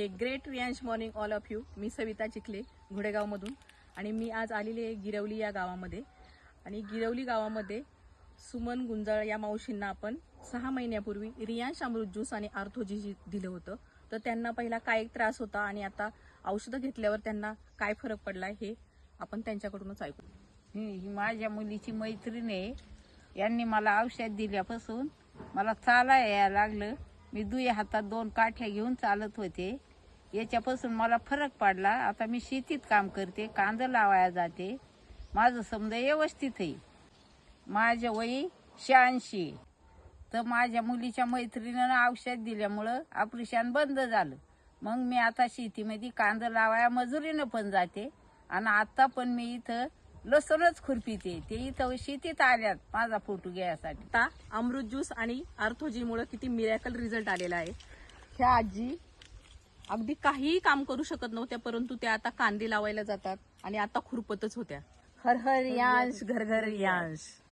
हे great Riyansh morning all of you. मी सविता चिखले घोडेगावमधून आणि मी आज आलेली आहे गिरवली या गावामध्ये. आणि गिरवली गावामध्ये सुमन गुंजाळ या मावशींना आपण 6 महिन्यापूर्वी रियांश अमृत ज्यूस आणि आर्थोजी दिलं होतं. तर त्यांना पहिला काय त्रास होता आणि आता औषधं घेतल्यावर त्यांना काय फरक पडलाय हे आपण त्यांच्याकडूनच ऐकू. ही माझ्या मुलीची मैत्रीण आहे. यांनी मला औषध दिल्यापासून मला चालायला यायला लागलं. मी दुई हातात 2 काठ्या घेऊन चालत होते. याच्यापासून मला फरक पडला. आता मी शेतीत काम करते, कांदा लावायला जाते. माझं समजा व्यवस्थित आहे. माझं वय 86. तर माझ्या मुलीच्या मैत्रिणीनं औषध दिल्यामुळं ऑपरेशन बंद झालं. मग मी आता शेतीमध्ये कांदा लावाया मजुरीनं पण जाते. आणि आता पण मी इथं लसूणच खुरपीते. ते इथं शेतीत आल्यात माझा फोटो घ्यायसाठी. आता अमृत ज्यूस आणि आर्थोजीमुळे किती मिरॅकल रिझल्ट आलेला आहे. ह्या आजी अगदी काहीही काम करू शकत नव्हत्या, परंतु त्या आता कांदे लावायला जातात आणि आता खुरपतच होत्या. हर हर यांश, घर घर यांश.